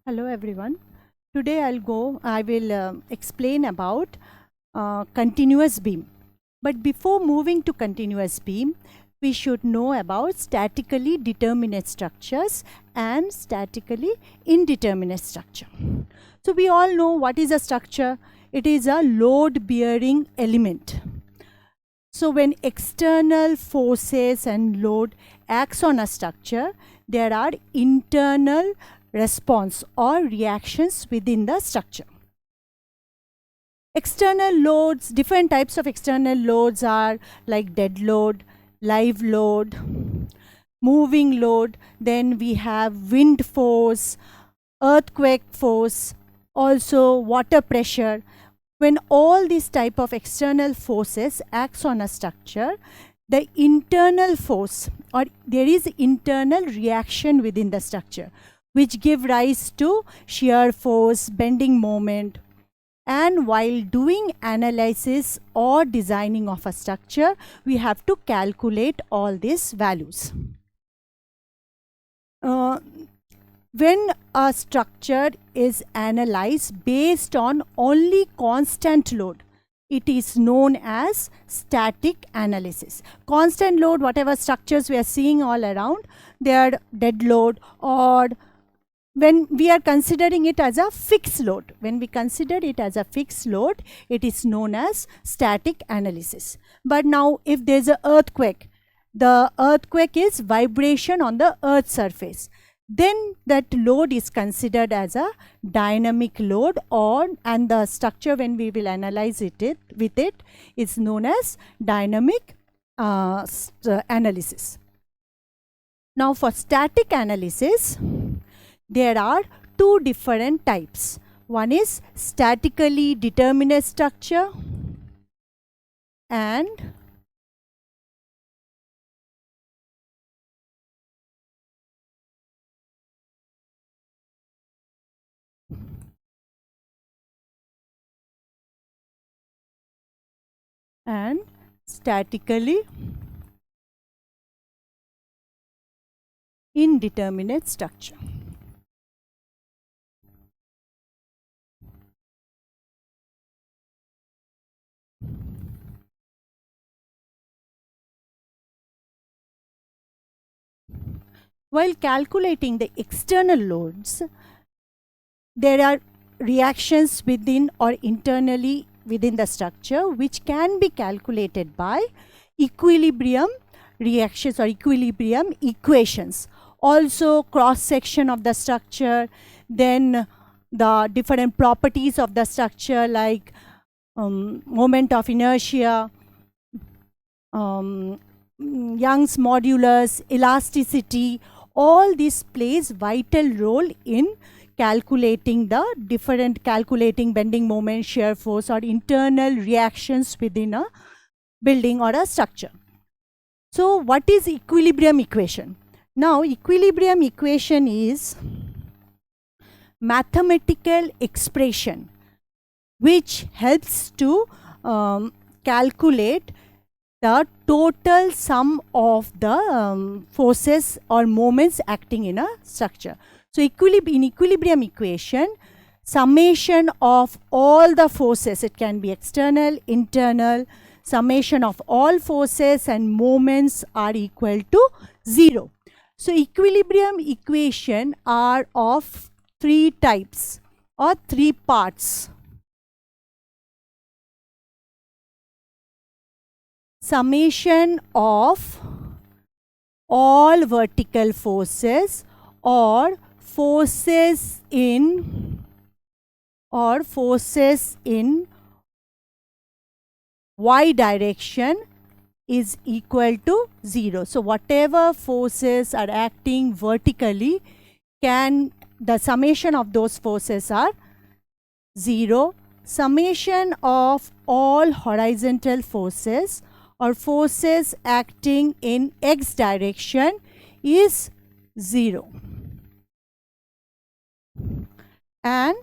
Hello everyone. Today I will explain about continuous beam. But before moving to continuous beam, we should know about statically determinate structures and statically indeterminate structure. So we all know what is a structure. It is a load bearing element. So when external forces and load acts on a structure, there are internal response or reactions within the structure. External loads, different types of external loads are like dead load, live load, moving load, then we have wind force, earthquake force, also water pressure. When all these type of external forces acts on a structure, the internal force or there is internal reaction within the structure which give rise to shear force, bending moment. And while doing analysis or designing of a structure, we have to calculate all these values. When a structure is analyzed based on only constant load, it is known as static analysis. Constant load, whatever structures we are seeing all around, they are dead load, or when we are considering it as a fixed load. When we consider it as a fixed load, it is known as static analysis. But now if there is an earthquake, the earthquake is vibration on the earth's surface, then that load is considered as a dynamic load, and the structure when we will analyze it with it is known as dynamic analysis. Now for static analysis, there are two different types. One is statically determinate structure and statically indeterminate structure. While calculating the external loads, there are reactions within or internally within the structure which can be calculated by equilibrium reactions or equilibrium equations. Also cross section of the structure, then the different properties of the structure like moment of inertia, Young's modulus, elasticity, all this plays vital role in calculating bending moment, shear force or internal reactions within a building or a structure. So what is equilibrium equation? Now equilibrium equation is mathematical expression which helps to calculate the total sum of the forces or moments acting in a structure. So in equilibrium equation, summation of all the forces, it can be external, internal, summation of all forces and moments are equal to 0. So equilibrium equation are of three types or three parts. Summation of all vertical forces or forces in y direction is equal to 0. So whatever forces are acting vertically, the summation of those forces are 0. Summation of all horizontal forces or forces acting in x direction is 0. And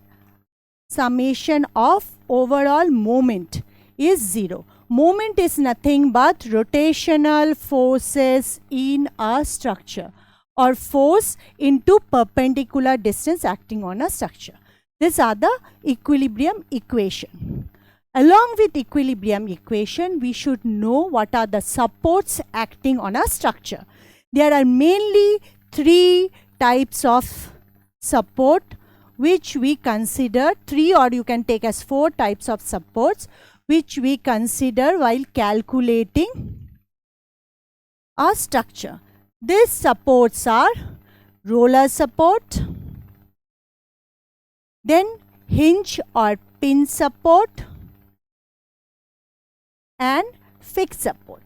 summation of overall moment is 0. Moment is nothing but rotational forces in a structure or force into perpendicular distance acting on a structure. These are the equilibrium equation. Along with equilibrium equation, we should know what are the supports acting on a structure. There are mainly 3 types of support which we consider, 3 or you can take as 4 types of supports which we consider while calculating a structure. These supports are roller support, then hinge or pin support, and fixed support.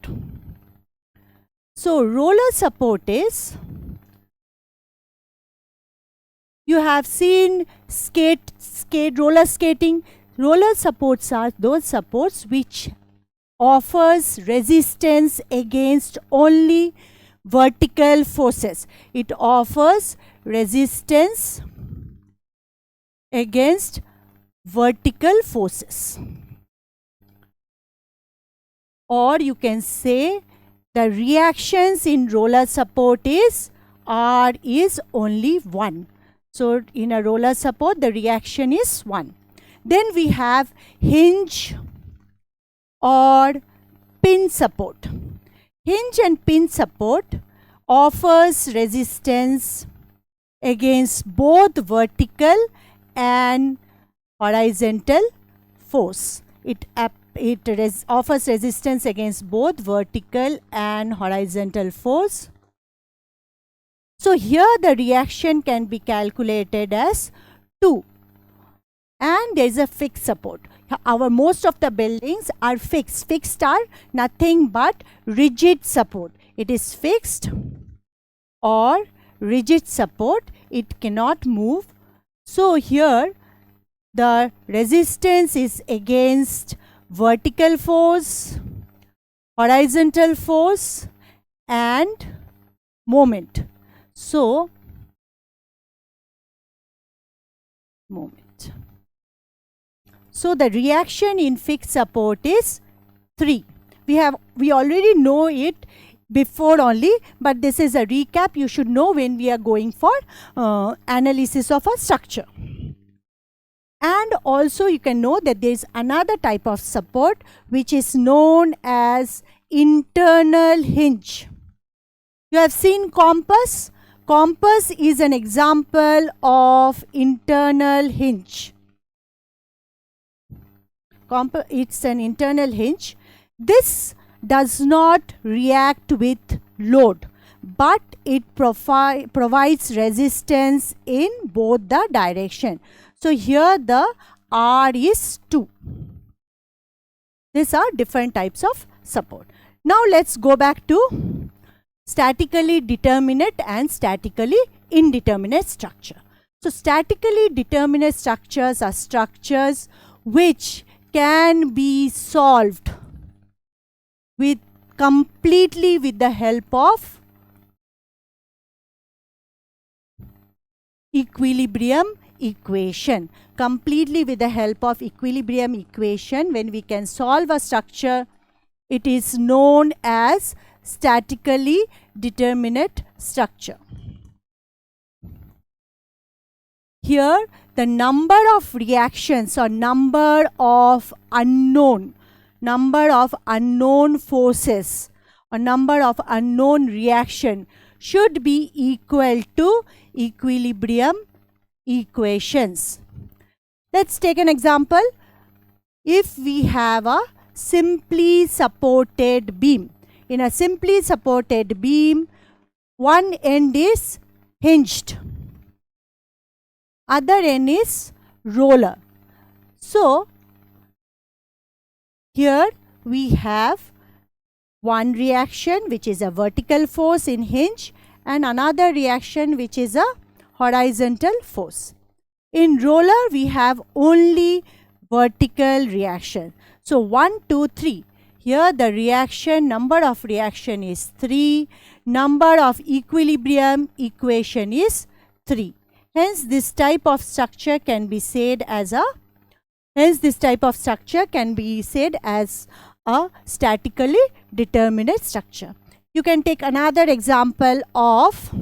So roller support is, you have seen roller skating. Roller supports are those supports which offers resistance against only vertical forces. It offers resistance against vertical forces. Or you can say the reactions in roller support is R is only 1. So in a roller support, the reaction is 1. Then we have hinge or pin support. Hinge and pin support offers resistance against both vertical and horizontal force. It offers resistance against both vertical and horizontal force. So here the reaction can be calculated as 2. And there is a fixed support. Most of the buildings are fixed. Fixed are nothing but rigid support. It is fixed or rigid support. It cannot move. So here the resistance is against vertical force, horizontal force, and moment. So moment. So the reaction in fixed support is 3. We already know it before only, but this is a recap. You should know when we are going for analysis of a structure. And also you can know that there is another type of support which is known as internal hinge. You have seen compass. Compass is an example of internal hinge. It's an internal hinge. This does not react with load, but it provides resistance in both the direction. So here the R is 2. These are different types of support. Now let's go back to statically determinate and statically indeterminate structure. So statically determinate structures are structures which can be solved completely with the help of equilibrium equation. Completely with the help of equilibrium equation, when we can solve a structure, it is known as statically determinate structure. Here the number of reactions or number of unknown forces or number of unknown reaction should be equal to equilibrium equations. Let's take an example. If we have a simply supported beam, in a simply supported beam, one end is hinged, other end is roller. So here we have one reaction which is a vertical force in hinge and another reaction which is a horizontal force. In roller we have only vertical reaction. So 1, 2, 3. Here the reaction, number of reaction is 3. Number of equilibrium equation is 3. Hence this type of structure can be said as a statically determinate structure. You can take another example of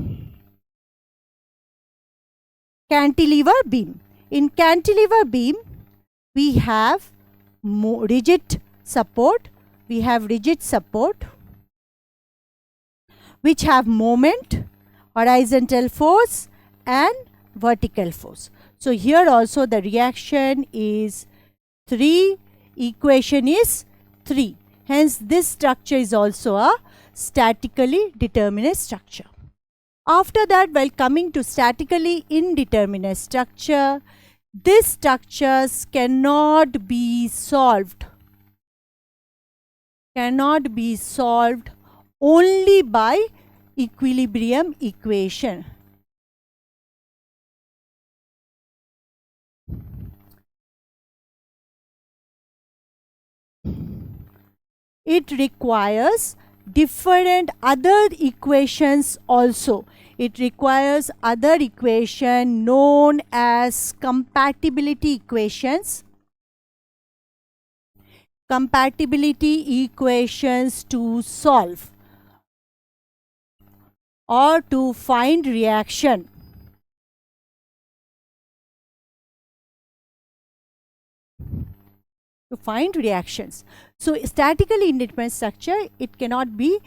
cantilever beam. In cantilever beam, we have rigid support. We have rigid support which have moment, horizontal force and vertical force. So here also the reaction is 3, equation is 3. Hence this structure is also a statically determinate structure. After that, while coming to statically indeterminate structure, these structures cannot be solved. Cannot be solved only by equilibrium equation. It requires different other equations also. It requires other equation known as compatibility equations. Compatibility equations to solve or to find reaction. To find reactions. So statically indeterminate structure, it cannot be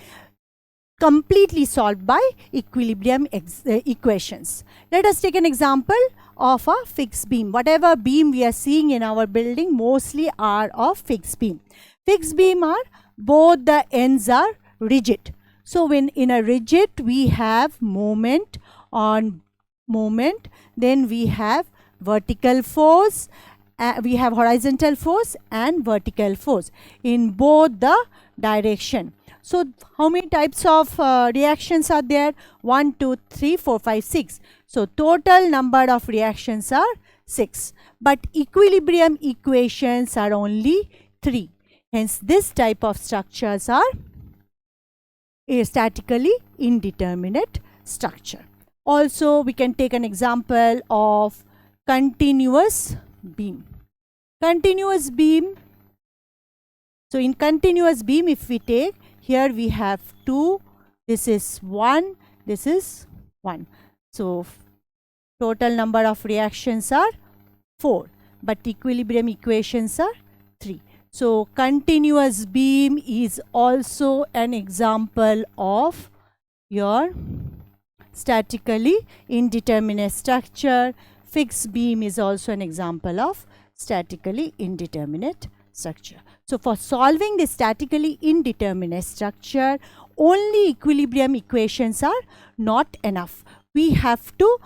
completely solved by equilibrium equations. Let us take an example of a fixed beam. Whatever beam we are seeing in our building mostly are of fixed beam. Fixed beam are both the ends are rigid. So when in a rigid we have moment on moment, then we have vertical force, we have horizontal force and vertical force in both the direction. So how many types of reactions are there? 1, 2, 3, 4, 5, 6. So total number of reactions are 6. But equilibrium equations are only 3. Hence this type of structures are a statically indeterminate structure. Also we can take an example of continuous beam. Continuous beam. So in continuous beam, if we take, here we have 2, this is 1, this is 1. So total number of reactions are 4, but equilibrium equations are 3. So continuous beam is also an example of your statically indeterminate structure. Fixed beam is also an example of statically indeterminate structure. So for solving the statically indeterminate structure, only equilibrium equations are not enough. We have to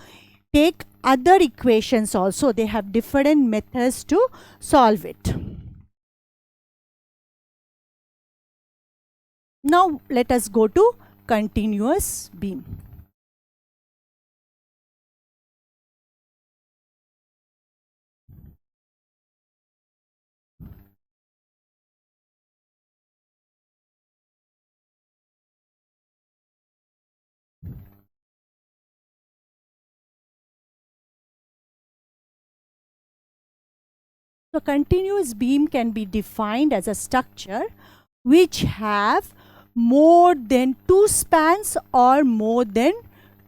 take other equations also. They have different methods to solve it. Now let us go to continuous beam. So continuous beam can be defined as a structure which have more than 2 spans or more than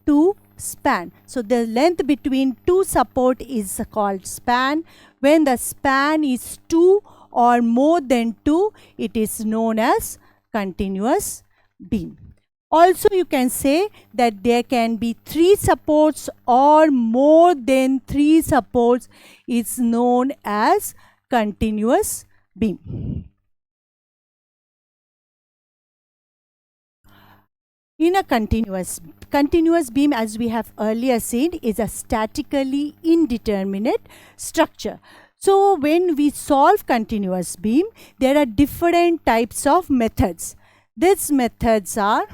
2 span. So the length between 2 support is called span. When the span is 2 or more than 2, it is known as continuous beam. Also you can say that there can be 3 supports or more than 3 supports is known as continuous beam. In a continuous beam, as we have earlier seen, is a statically indeterminate structure. So when we solve continuous beam, there are different types of methods. These methods are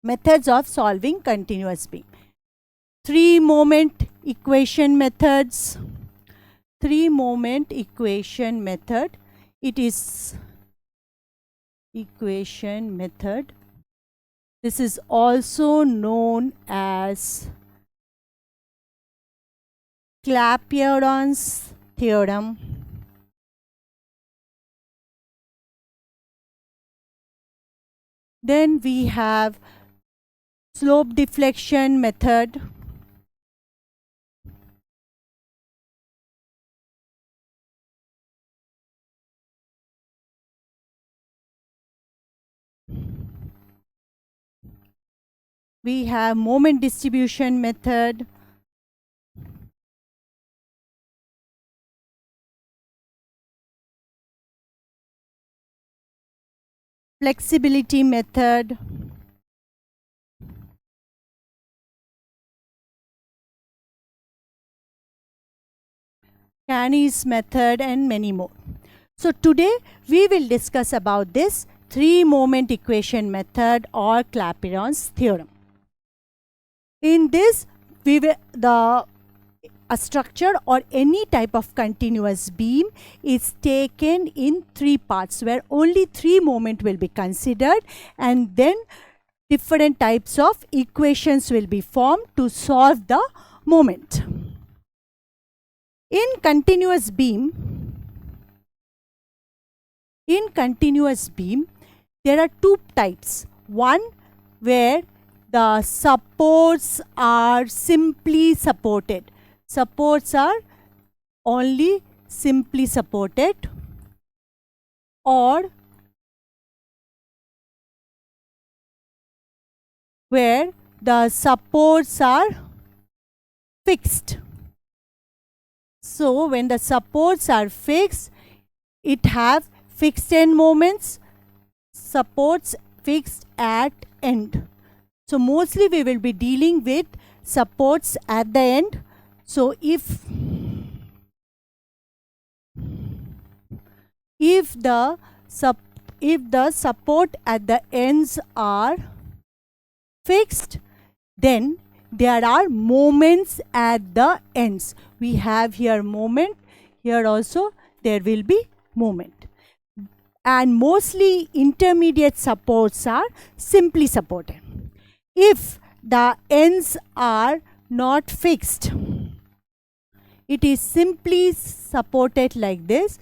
methods of solving continuous beam. 3 moment equation methods. 3 moment equation method. It is equation method. This is also known as Clapeyron's theorem. Then we have slope deflection method. We have moment distribution method, flexibility method, Canny's method, and many more. So today we will discuss about this three moment equation method or Clapeyron's theorem. In this, we will a structure or any type of continuous beam is taken in three parts where only three moments will be considered, and then different types of equations will be formed to solve the moment. In continuous beam, there are two types. One where the supports are simply supported. Supports are only simply supported, or where the supports are fixed. So when the supports are fixed, it have fixed end moments, supports fixed at end. So mostly we will be dealing with supports at the end. So if the support at the ends are fixed, then there are moments at the ends. We have here moment, here also there will be moment. And mostly intermediate supports are simply supported. If the ends are not fixed, it is simply supported like this,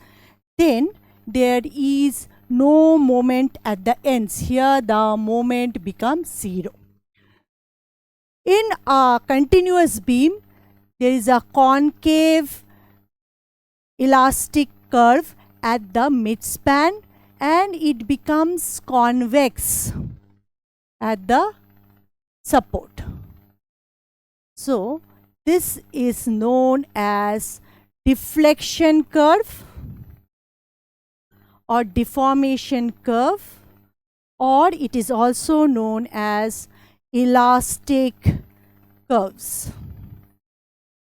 then there is no moment at the ends. Here the moment becomes 0. In a continuous beam, there is a concave elastic curve at the midspan, and it becomes convex at the support. So this is known as deflection curve or deformation curve, or it is also known as elastic curves.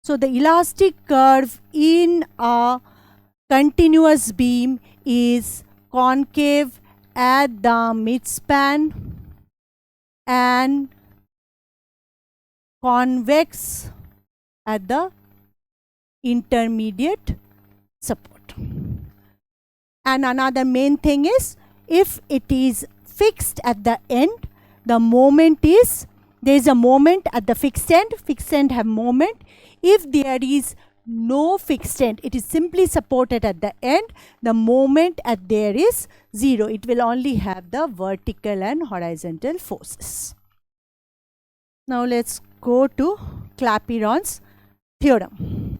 So the elastic curve in a continuous beam is concave at the midspan and convex at the intermediate support. And another main thing is, if it is fixed at the end, the moment is, there is a moment at the fixed end have moment. If there is no fixed end, it is simply supported at the end, the moment at there is 0. It will only have the vertical and horizontal forces. Now let's go to Clapeyron's theorem.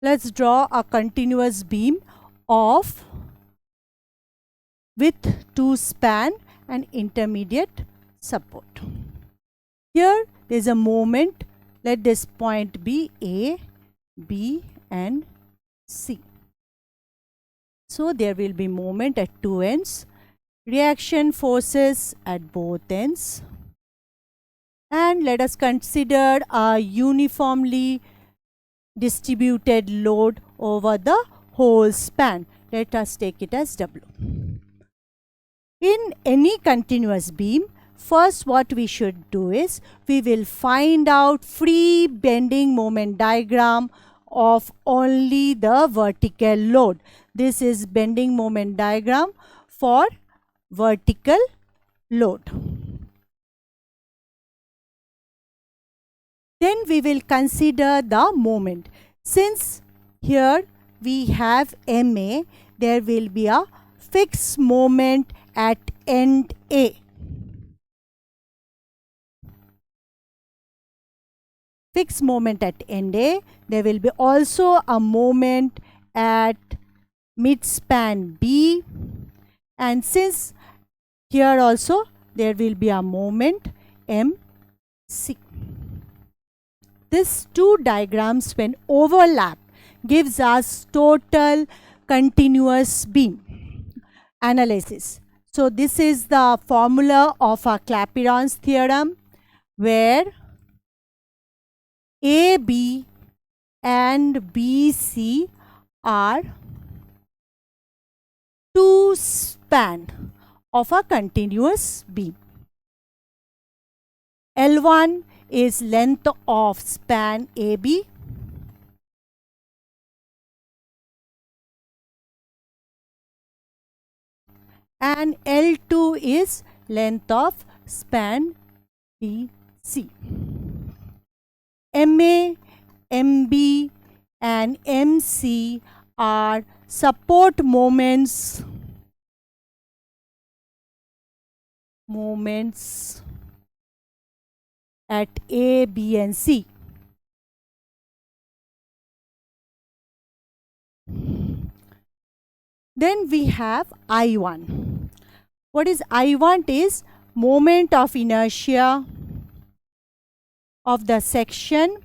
Let's draw a continuous beam of with 2 span and intermediate support. Here there is a moment. Let this point be A, B and C. So there will be moment at two ends, reaction forces at both ends, and let us consider a uniformly distributed load over the whole span. Let us take it as W. In any continuous beam, first what we should do is, we will find out free bending moment diagram of only the vertical load. This is bending moment diagram for vertical load. Then we will consider the moment. Since here we have MA, there will be a fixed moment at end A. Fixed moment at end A. There will be also a moment at midspan B, and since here also there will be a moment MC. These two diagrams when overlap gives us total continuous beam analysis. So this is the formula of a Clapeyron's theorem, where AB and BC are two span of a continuous beam. L1 is length of span AB, and L2 is length of span BC. MA, MB and MC are support moments at A, B and C. Then we have I1. What is I1? Is moment of inertia of the section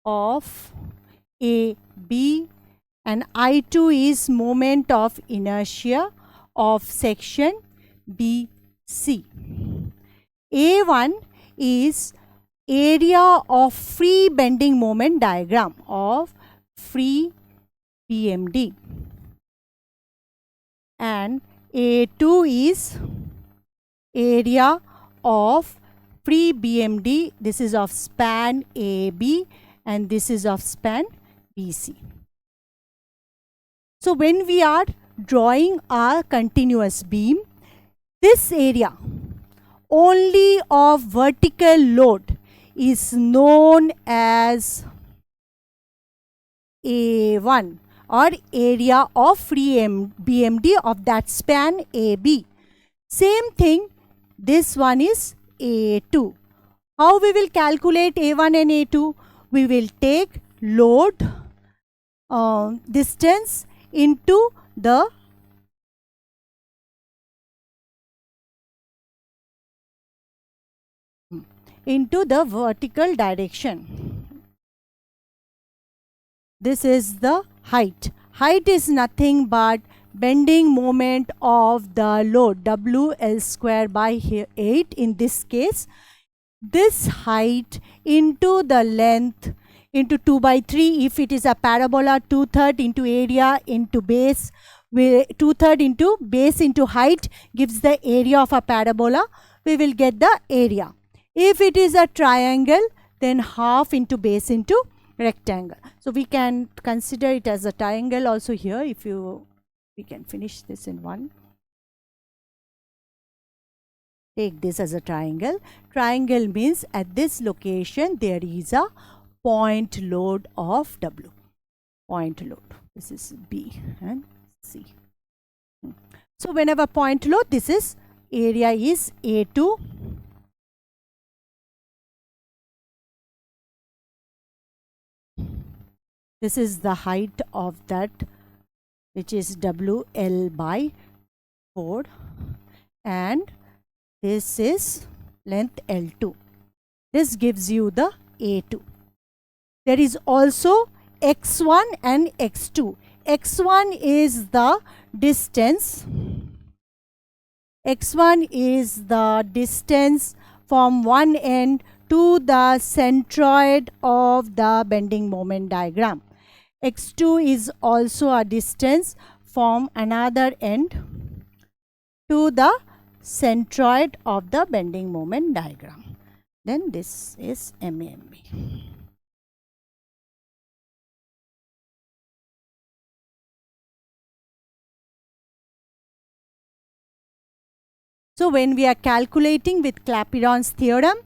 of AB, and I2 is moment of inertia of section BC. A1 is area of free bending moment diagram of free BMD, and A2 is area of free BMD. This is of span AB and this is of span BC. So when we are drawing a continuous beam, this area only of vertical load is known as A1, or area of free BMD of that span AB. Same thing, this one is A2. How we will calculate A1 and A2? We will take load distance into the vertical direction. This is the height. Height is nothing but bending moment of the load, WL square by 8 in this case. This height into the length into 2 by 3. If it is a parabola, 2/3 into area into base, 2/3 into base into height gives the area of a parabola. We will get the area. If it is a triangle, then half into base into rectangle. So we can consider it as a triangle also here. We can finish this in one. Take this as a triangle. Triangle means at this location there is a point load of W. Point load. This is B and C. So whenever point load, this is area is A2. This is the height of that, which is WL by 4, and this is length L2. This gives you the A2. There is also X1 and X2. X1 is the distance. X1 is the distance from one end to the centroid of the bending moment diagram. X2 is also a distance from another end to the centroid of the bending moment diagram. Then this is MAMB. So when we are calculating with Clapeyron's theorem,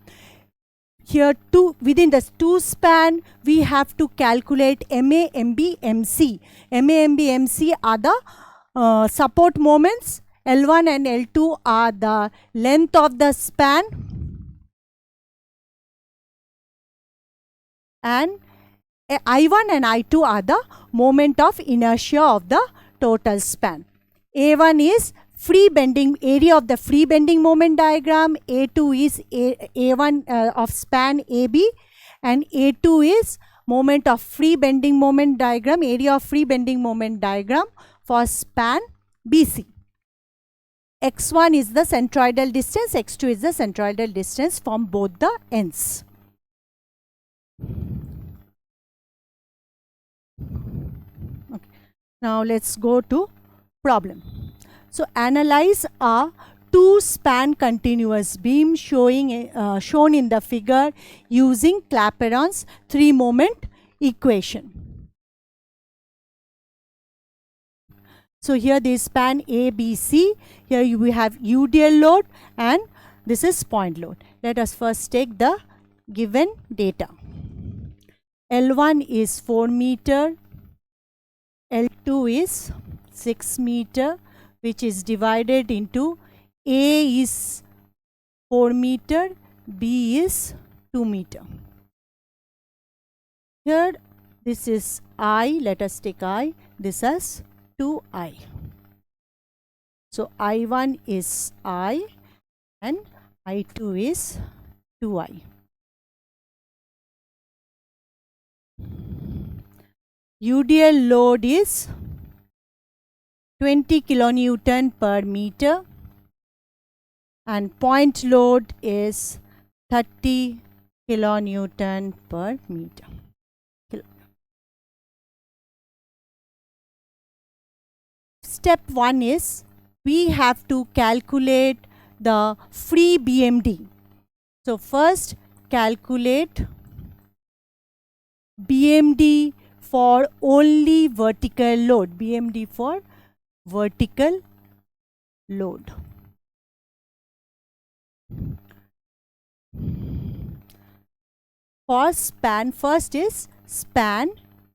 here within the two span we have to calculate MA, MB, MC. MA, MB, MC are the support moments. L1 and L2 are the length of the span, and I1 and I2 are the moment of inertia of the total span. A1 is free bending area of the free bending moment diagram, A2 is A1 of span AB, and A2 is moment of free bending moment diagram, area of free bending moment diagram for span BC. X1 is the centroidal distance, X2 is the centroidal distance from both the ends. Okay. Now let's go to problem. So analyze a two span continuous beam shown in the figure using Clapeyron's three moment equation. So here this span A, B, C. Here we have UDL load and this is point load. Let us first take the given data. L1 is 4 meter, L2 is 6 meter, which is divided into A is 4 meter, B is 2 meter. Here this is I, let us take I, this is 2I. So I1 is I and I2 is 2I. UDL load is 20 kilonewton per meter and point load is 30 kilonewton per meter. Step 1 is we have to calculate the free BMD. So first calculate BMD for only vertical load. BMD for vertical load. For span, first is span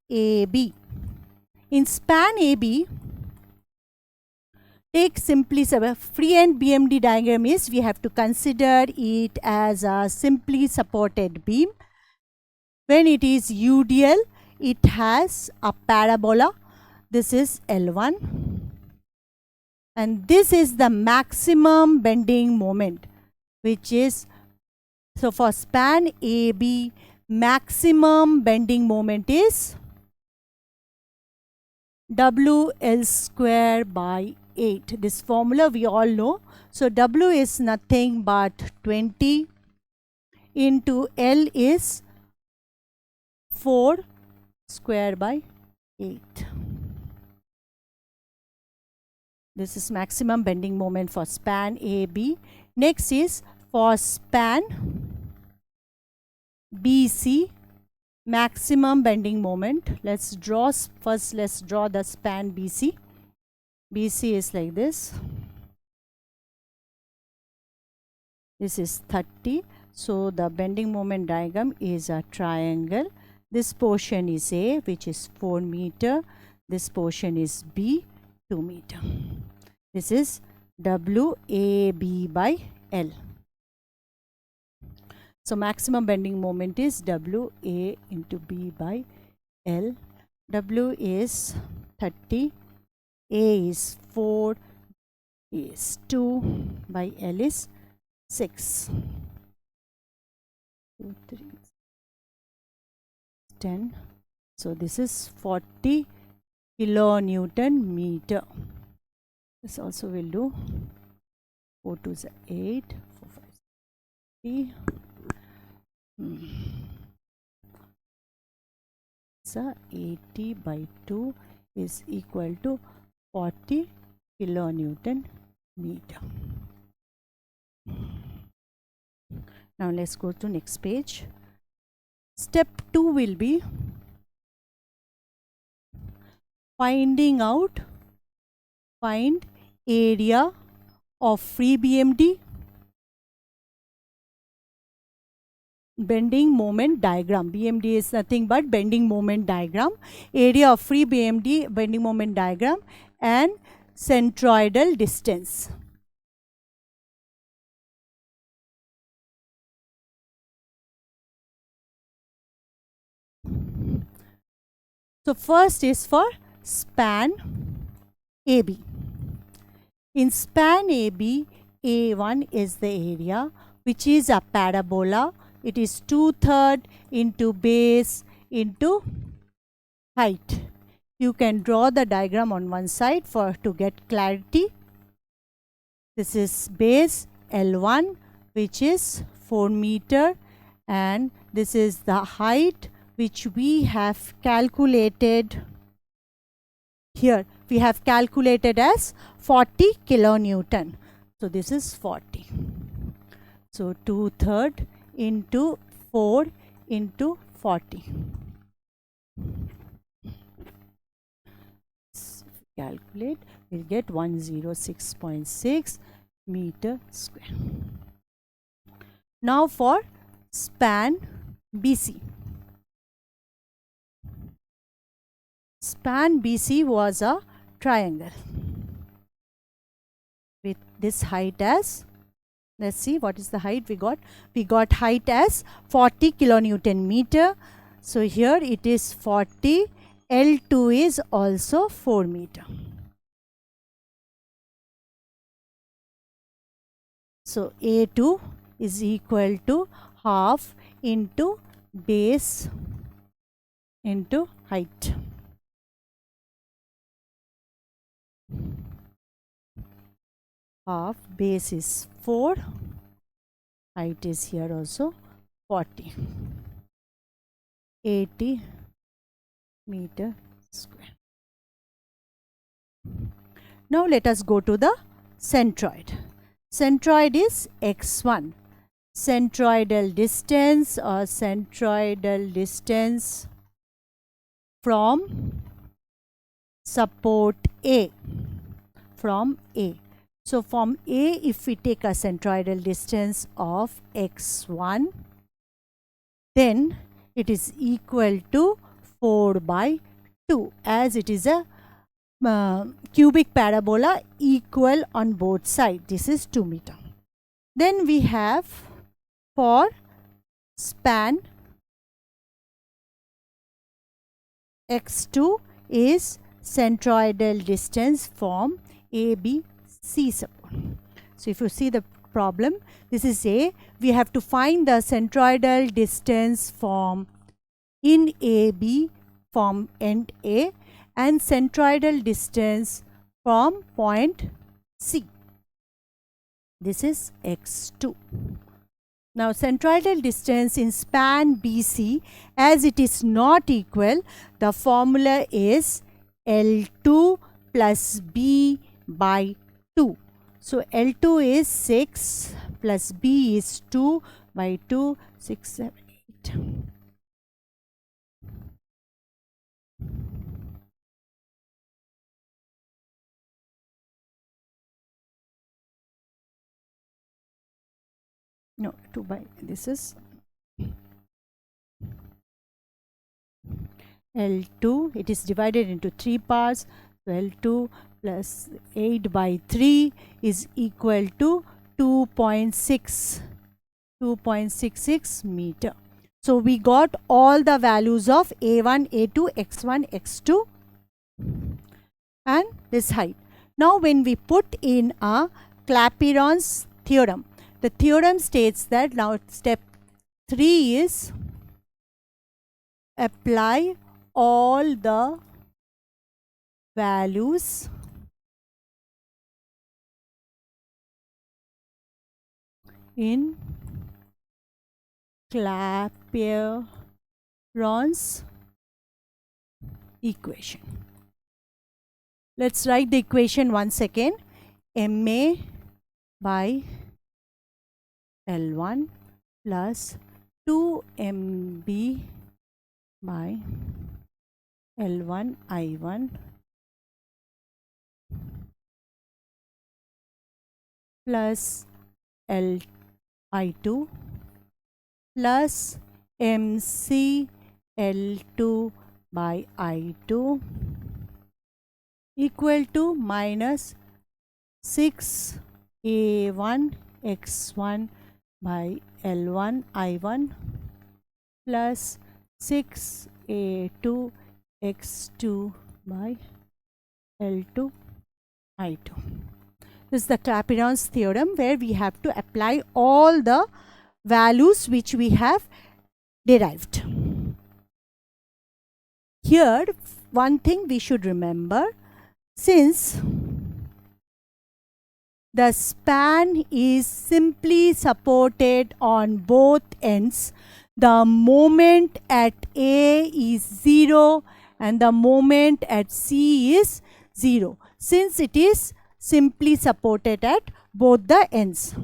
AB. In span AB, take simply free end BMD diagram is we have to consider it as a simply supported beam. When it is UDL, it has a parabola. This is L1 and this is the maximum bending moment, which is, so for span AB, maximum bending moment is WL square by 8. This formula we all know. So W is nothing but 20 into L is 4 square by 8. This is maximum bending moment for span AB. Next is for span BC, maximum bending moment. Let's draw first. Let's draw the span BC. BC is like this. This is 30. So the bending moment diagram is a triangle. This portion is A, which is 4 meter. This portion is B, 2 meter. This is WAB by L. So maximum bending moment is WA into B by L. W is 30, A is 4, is 2 by L is 6. 2, 3, 10. So this is 40 kilonewton meter. This also will do. 4 2 is 8, 4 5 3. So 80 by 2 is equal to 40 kilonewton meter. Now let's go to next page. Step 2 will be find area of free BMD bending moment diagram. BMD is nothing but bending moment diagram. Area of free BMD bending moment diagram and centroidal distance. So first is for span AB. In span AB, A1 is the area which is a parabola. It is 2/3 into base into height. You can draw the diagram on one side for to get clarity. This is base L1, which is 4 meter, and this is the height which we have calculated here. We have calculated as 40 kilonewton. So this is 40. So 2/3 into 4 into 40. Calculate, we'll get 106.6 meter square. Now for span BC. Span BC was a triangle with this height as, let's see what is the height we got. We got height as 40 kilonewton meter. So here it is 40. L2 is also 4 meter. So A2 is equal to half into base into height. Half, base is 4, height is here also 40. 80 meter square. Now let us go to the centroid. Centroid is x1. Centroidal distance or centroidal distance from support A. From A. So from A, if we take a centroidal distance of x1, then it is equal to 4/2, as it is a cubic parabola equal on both sides. This is 2 meter. Then we have for span x2 is centroidal distance from ABC support. So if you see the problem, this is A. We have to find the centroidal distance from in AB from end A and centroidal distance from point C. This is x2. Now centroidal distance in span BC, as it is not equal, the formula is L2 plus B by 2. So L2 is 6 plus B is 2 by 2, 6, 7, 8. No, 2 by, this is L2, it is divided into 3 parts. So L2 plus 8 by 3 is equal to 2.66 meter. So we got all the values of A1, A2, X1, X2 and this height. Now when we put in a Clapeyron's theorem, the theorem states that, now step 3 is apply all the values in Clapeyron's equation. Let's write the equation once again. MA by L1 plus 2MB by L1 I1 plus L I2 plus MC L2 by I2 equal to minus 6a1 x1 by L1 I1 plus 6a2 x2 by L2 I2. This is the Clapeyron's theorem, where we have to apply all the values which we have derived. Here, one thing we should remember, since the span is simply supported on both ends, the moment at A is 0 and the moment at C is 0, since it is simply supported at both the ends.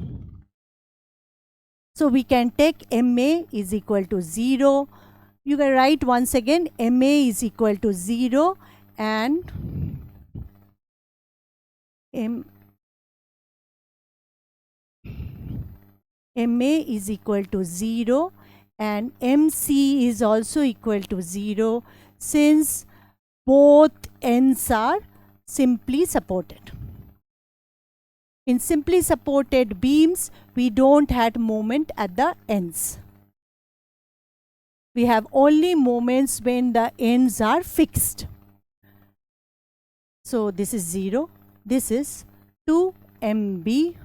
So we can take MA is equal to 0. You can write once again, MA is equal to 0 and MA is equal to 0 and MC is also equal to 0, since both ends are simply supported. In simply supported beams, we don't have moment at the ends. We have only moments when the ends are fixed. So this is 0. This is 2 MB.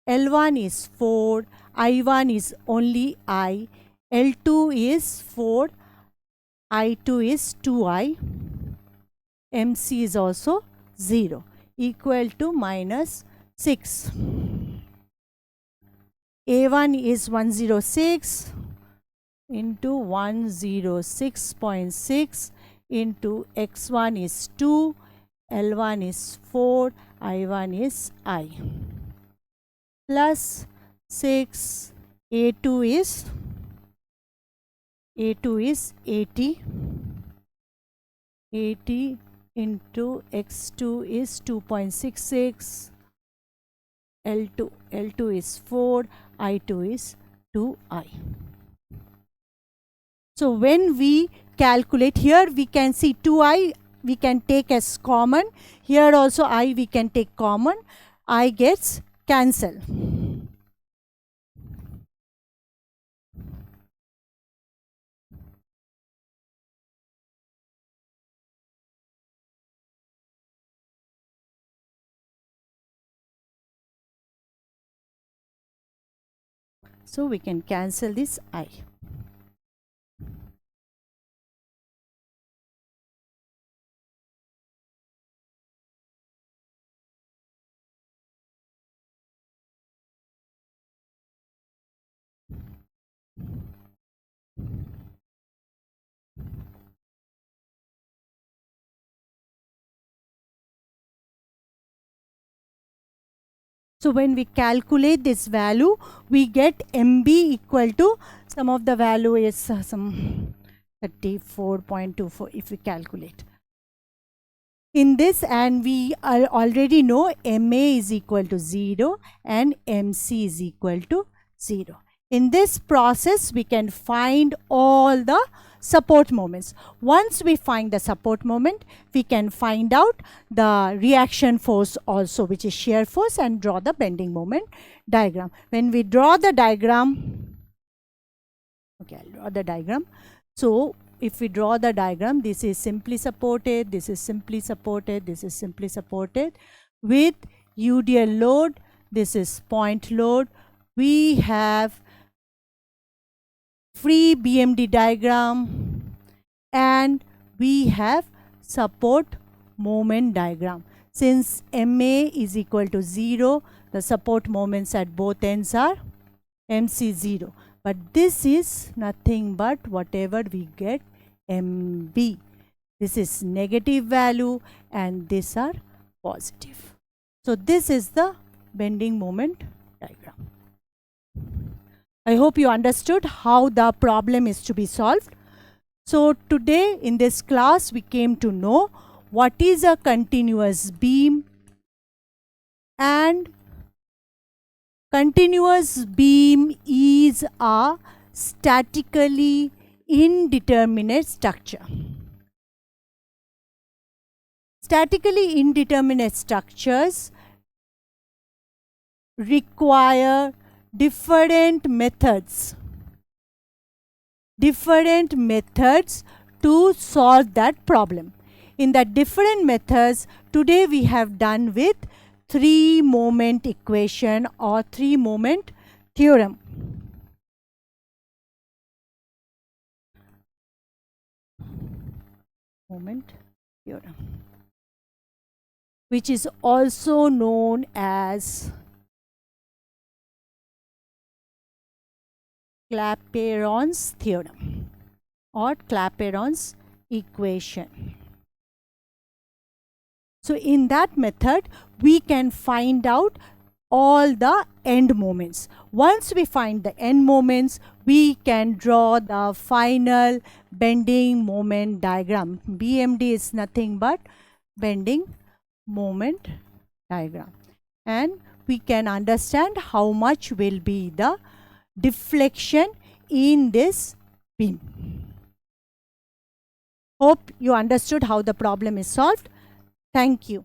L1 is 4. I1 is only I. L2 is 4. I2 is 2I. MC is also 0, equal to minus 6. A1 is 106 into 106.6 into x1 is 2, L1 is 4, I1 is I, plus 6, A2 is 80, 80 into x2 is 2.66, L2 is 4, I2 is 2I. So when we calculate, here we can see 2I we can take as common, here also I we can take common, I gets cancel. So we can cancel this I. So when we calculate this value, we get MB equal to, some of the value is some 34.24 if we calculate. In this, and we already know MA is equal to 0 and MC is equal to 0. In this process, we can find all the support moments. Once we find the support moment, we can find out the reaction force also, which is shear force, and draw the bending moment diagram. When we draw the diagram, okay, I'll draw the diagram. So if we draw the diagram, this is simply supported, this is simply supported, this is simply supported with UDL load, this is point load. We have free BMD diagram and we have support moment diagram. Since MA is equal to 0, the support moments at both ends are MC 0. But this is nothing but whatever we get MB. This is negative value and these are positive. So this is the bending moment diagram. I hope you understood how the problem is to be solved. So today in this class we came to know what is a continuous beam, and continuous beam is a statically indeterminate structure. statically indeterminate structures require different methods to solve that problem. In the different methods, today we have done with three-moment equation or three-moment theorem. Moment theorem, which is also known as Clapeyron's theorem or Clapeyron's equation. So in that method, we can find out all the end moments. Once we find the end moments, we can draw the final bending moment diagram. BMD is nothing but bending moment diagram. And we can understand how much will be the deflection in this beam. Hope you understood how the problem is solved. Thank you.